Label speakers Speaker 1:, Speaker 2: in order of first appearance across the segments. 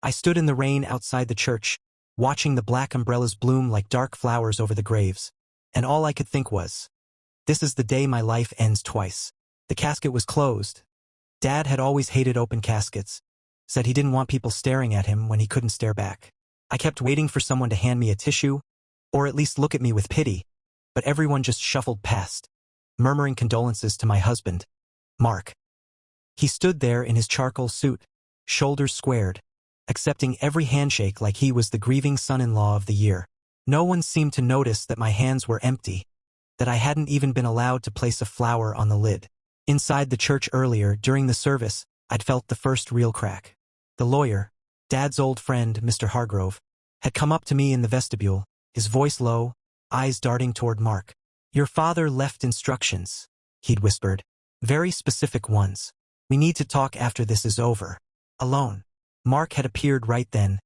Speaker 1: I stood in the rain outside the church, watching the black umbrellas bloom like dark flowers over the graves, and all I could think was, this is the day my life ends twice. The casket was closed. Dad had always hated open caskets, said he didn't want people staring at him when he couldn't stare back. I kept waiting for someone to hand me a tissue, or at least look at me with pity, but everyone just shuffled past, murmuring condolences to my husband, Mark. He stood there in his charcoal suit, shoulders squared, accepting every handshake like he was the grieving son-in-law of the year. No one seemed to notice that my hands were empty, that I hadn't even been allowed to place a flower on the lid. Inside the church earlier, during the service, I'd felt the first real crack. The lawyer, Dad's old friend, Mr. Hargrove, had come up to me in the vestibule, his voice low, eyes darting toward Mark. Your father left instructions, he'd whispered. Very specific ones. We need to talk after this is over. Alone. Mark had appeared right then,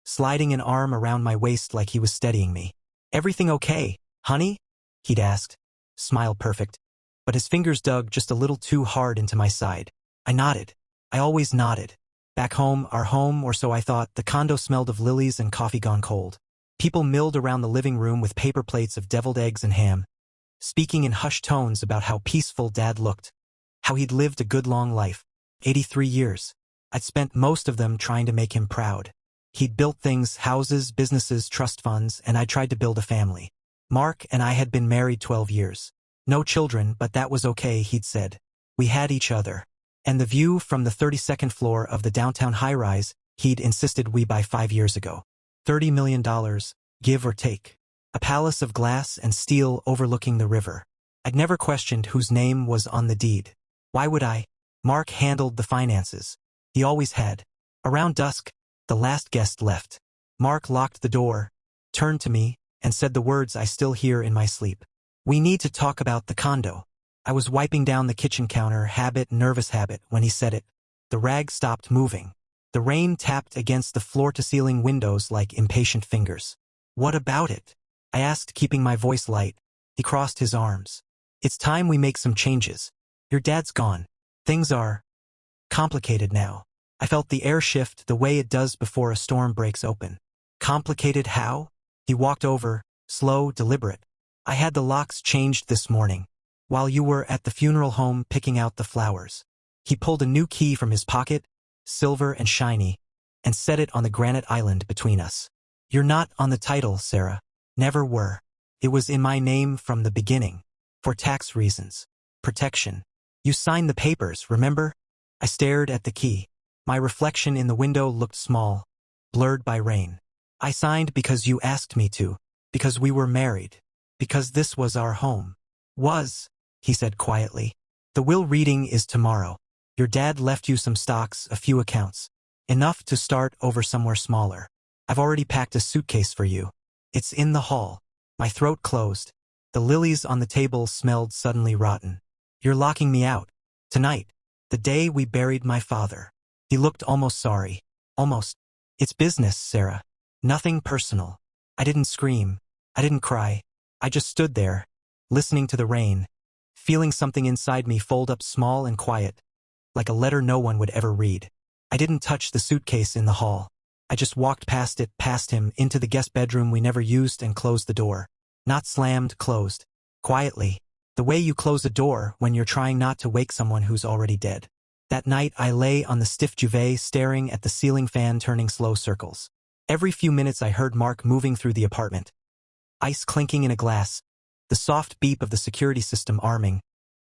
Speaker 1: sliding an arm around my waist like he was steadying me. Everything okay, honey? He'd asked. Smile perfect. But his fingers dug just a little too hard into my side. I nodded. I always nodded. Back home, our home, or so I thought, the condo smelled of lilies and coffee gone cold. People milled around the living room with paper plates of deviled eggs and ham, speaking in hushed tones about how peaceful Dad looked, how he'd lived a good long life, 83 years. I'd spent most of them trying to make him proud. He'd built things, houses, businesses, trust funds, and I tried to build a family. Mark and I had been married 12 years. No children, but that was okay, he'd said. We had each other. And the view from the 32nd floor of the downtown high-rise, he'd insisted we buy 5 years ago. $30 million, give or take. A palace of glass and steel overlooking the river. I'd never questioned whose name was on the deed. Why would I? Mark handled the finances. He always had. Around dusk, the last guest left. Mark locked the door, turned to me, and said the words I still hear in my sleep. We need to talk about the condo. I was wiping down the kitchen counter, nervous habit, when he said it. The rag stopped moving. The rain tapped against the floor-to-ceiling windows like impatient fingers. What about it? I asked, keeping my voice light. He crossed his arms. It's time we make some changes. Your dad's gone. Things are complicated now. I felt the air shift the way it does before a storm breaks open. Complicated how? He walked over, slow, deliberate. I had the locks changed this morning, while you were at the funeral home picking out the flowers. He pulled a new key from his pocket, silver and shiny, and set it on the granite island between us. You're not on the title, Sarah. Never were. It was in my name from the beginning. For tax reasons. Protection. You signed the papers, remember? I stared at the key. My reflection in the window looked small, blurred by rain. I signed because you asked me to, because we were married, because this was our home. Was, he said quietly. The will reading is tomorrow. Your dad left you some stocks, a few accounts. Enough to start over somewhere smaller. I've already packed a suitcase for you. It's in the hall. My throat closed. The lilies on the table smelled suddenly rotten. You're locking me out. Tonight. The day we buried my father. He looked almost sorry. Almost. It's business, Sarah. Nothing personal. I didn't scream. I didn't cry. I just stood there, listening to the rain, feeling something inside me fold up small and quiet, like a letter no one would ever read. I didn't touch the suitcase in the hall. I just walked past it, past him, into the guest bedroom we never used and closed the door. Not slammed, closed. Quietly. The way you close a door when you're trying not to wake someone who's already dead. That night I lay on the stiff duvet staring at the ceiling fan turning slow circles. Every few minutes I heard Mark moving through the apartment. Ice clinking in a glass. The soft beep of the security system arming.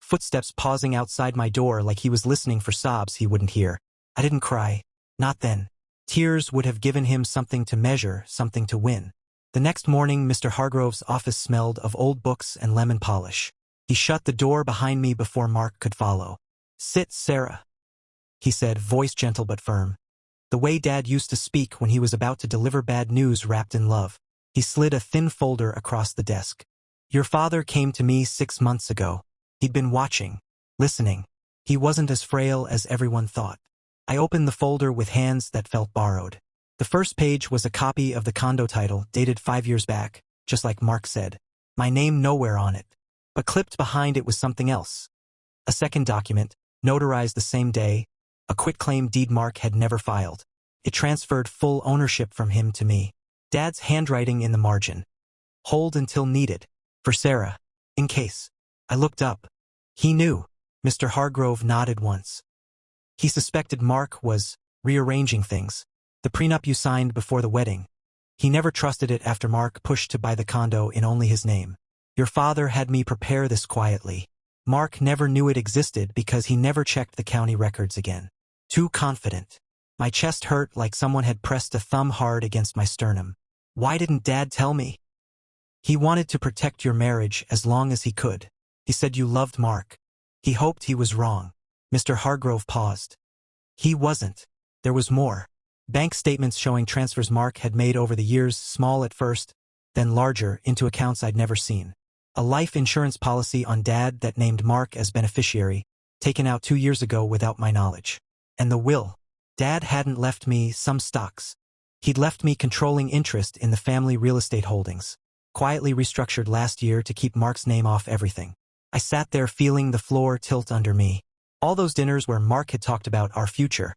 Speaker 1: Footsteps pausing outside my door like he was listening for sobs he wouldn't hear. I didn't cry. Not then. Tears would have given him something to measure, something to win. The next morning Mr. Hargrove's office smelled of old books and lemon polish. He shut the door behind me before Mark could follow. Sit, Sarah, he said, voice gentle but firm. The way Dad used to speak when he was about to deliver bad news wrapped in love. He slid a thin folder across the desk. Your father came to me 6 months ago. He'd been watching, listening. He wasn't as frail as everyone thought. I opened the folder with hands that felt borrowed. The first page was a copy of the condo title, dated 5 years back, just like Mark said. My name nowhere on it. But clipped behind it was something else. A second document, notarized the same day, a quitclaim deed Mark had never filed. It transferred full ownership from him to me. Dad's handwriting in the margin. Hold until needed. For Sarah. In case. I looked up. He knew. Mr. Hargrove nodded once. He suspected Mark was rearranging things. The prenup you signed before the wedding. He never trusted it after Mark pushed to buy the condo in only his name. Your father had me prepare this quietly. Mark never knew it existed because he never checked the county records again. Too confident. My chest hurt like someone had pressed a thumb hard against my sternum. Why didn't Dad tell me? He wanted to protect your marriage as long as he could. He said you loved Mark. He hoped he was wrong. Mr. Hargrove paused. He wasn't. There was more. Bank statements showing transfers Mark had made over the years, small at first, then larger, into accounts I'd never seen. A life insurance policy on Dad that named Mark as beneficiary, taken out 2 years ago without my knowledge. And the will. Dad hadn't left me some stocks. He'd left me controlling interest in the family real estate holdings, quietly restructured last year to keep Mark's name off everything. I sat there feeling the floor tilt under me. All those dinners where Mark had talked about our future.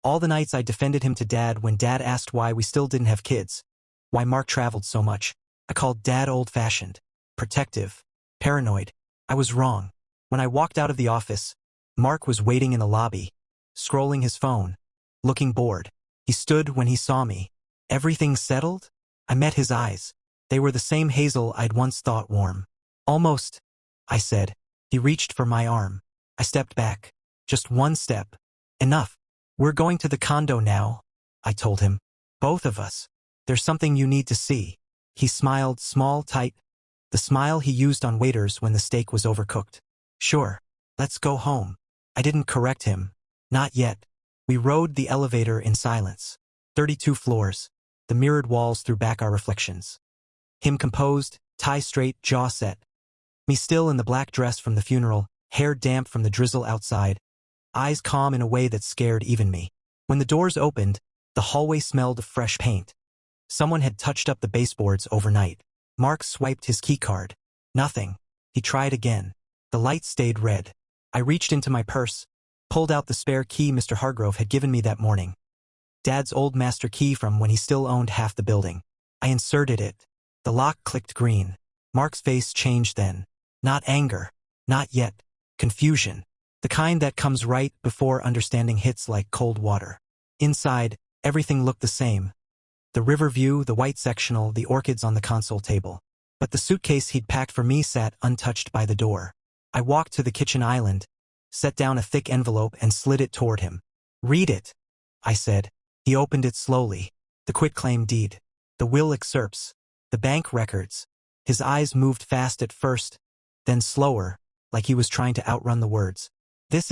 Speaker 1: All the nights I defended him to Dad when Dad asked why we still didn't have kids. Why Mark traveled so much. I called Dad old-fashioned, protective, paranoid. I was wrong. When I walked out of the office, Mark was waiting in the lobby, scrolling his phone, looking bored. He stood when he saw me. Everything settled? I met his eyes. They were the same hazel I'd once thought warm. Almost, I said. He reached for my arm. I stepped back. Just one step. Enough. We're going to the condo now, I told him. Both of us. There's something you need to see. He smiled, small, tight. The smile he used on waiters when the steak was overcooked. Sure. Let's go home. I didn't correct him. Not yet. We rode the elevator in silence. 32 floors. The mirrored walls threw back our reflections. Him composed, tie straight, jaw set. Me still in the black dress from the funeral, hair damp from the drizzle outside, eyes calm in a way that scared even me. When the doors opened, the hallway smelled of fresh paint. Someone had touched up the baseboards overnight. Mark swiped his keycard. Nothing. He tried again. The light stayed red. I reached into my purse, pulled out the spare key Mr. Hargrove had given me that morning. Dad's old master key from when he still owned half the building. I inserted it. The lock clicked green. Mark's face changed then. Not anger. Not yet. Confusion. The kind that comes right before understanding hits like cold water. Inside, everything looked the same. The river view, the white sectional, the orchids on the console table. But the suitcase he'd packed for me sat untouched by the door. I walked to the kitchen island, set down a thick envelope and slid it toward him. Read it, I said. He opened it slowly. The quitclaim deed. The will excerpts. The bank records. His eyes moved fast at first, then slower, like he was trying to outrun the words. This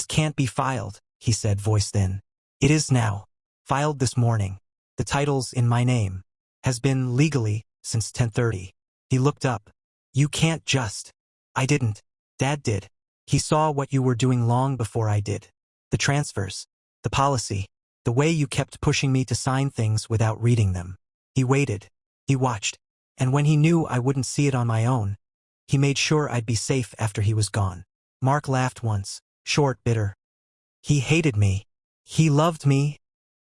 Speaker 1: can't be filed, he said, voice thin. It is now. Filed this morning. The title's in my name. Has been legally since 10:30. He looked up. You can't just. I didn't. Dad did. He saw what you were doing long before I did. The transfers. The policy. The way you kept pushing me to sign things without reading them. He waited. He watched. And when he knew I wouldn't see it on my own, he made sure I'd be safe after he was gone. Mark laughed once, short, bitter. He hated me. He loved me,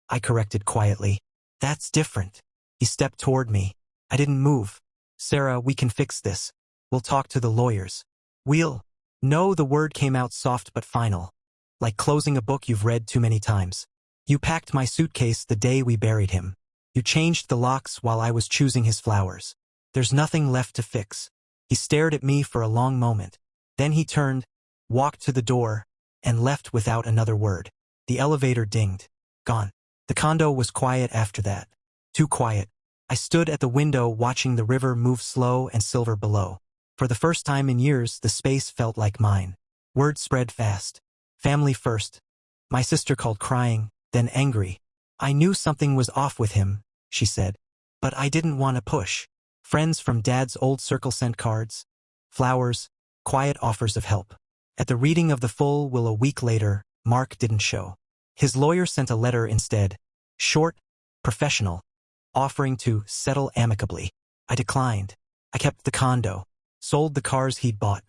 Speaker 1: I corrected quietly. That's different. He stepped toward me. I didn't move. Sarah, we can fix this. We'll talk to the lawyers. No, the word came out soft but final. Like closing a book you've read too many times. You packed my suitcase the day we buried him. You changed the locks while I was choosing his flowers. There's nothing left to fix. He stared at me for a long moment. Then he turned, walked to the door, and left without another word. The elevator dinged. Gone. The condo was quiet after that. Too quiet. I stood at the window watching the river move slow and silver below. For the first time in years, the space felt like mine. Word spread fast. Family first. My sister called crying, then angry. I knew something was off with him, she said. But I didn't want to push. Friends from Dad's old circle sent cards, flowers, quiet offers of help. At the reading of the full will a week later, Mark didn't show. His lawyer sent a letter instead. Short, professional, offering to settle amicably. I declined. I kept the condo, sold the cars he'd bought,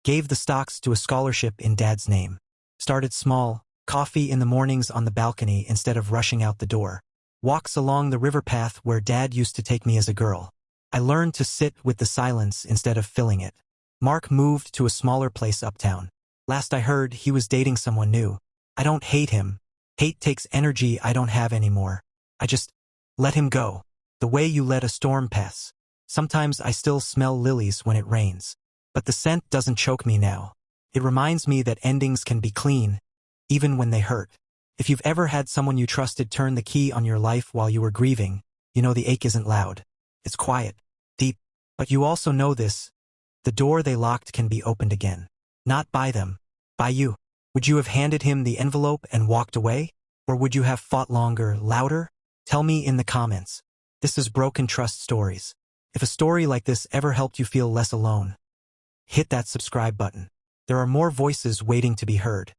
Speaker 1: gave the stocks to a scholarship in Dad's name. Started small, Coffee in the mornings on the balcony instead of rushing out the door. Walks along the river path where Dad used to take me as a girl. I learned to sit with the silence instead of filling it. Mark moved to a smaller place uptown. Last I heard, he was dating someone new. I don't hate him. Hate takes energy I don't have anymore. I just let him go. The way you let a storm pass. Sometimes I still smell lilies when it rains. But the scent doesn't choke me now. It reminds me that endings can be clean, even when they hurt. If you've ever had someone you trusted turn the key on your life while you were grieving, you know the ache isn't loud. It's quiet, deep. But you also know this. The door they locked can be opened again. Not by them, by you. Would you have handed him the envelope and walked away? Or would you have fought longer, louder? Tell me in the comments. This is Broken Trust Stories. If a story like this ever helped you feel less alone, hit that subscribe button. There are more voices waiting to be heard.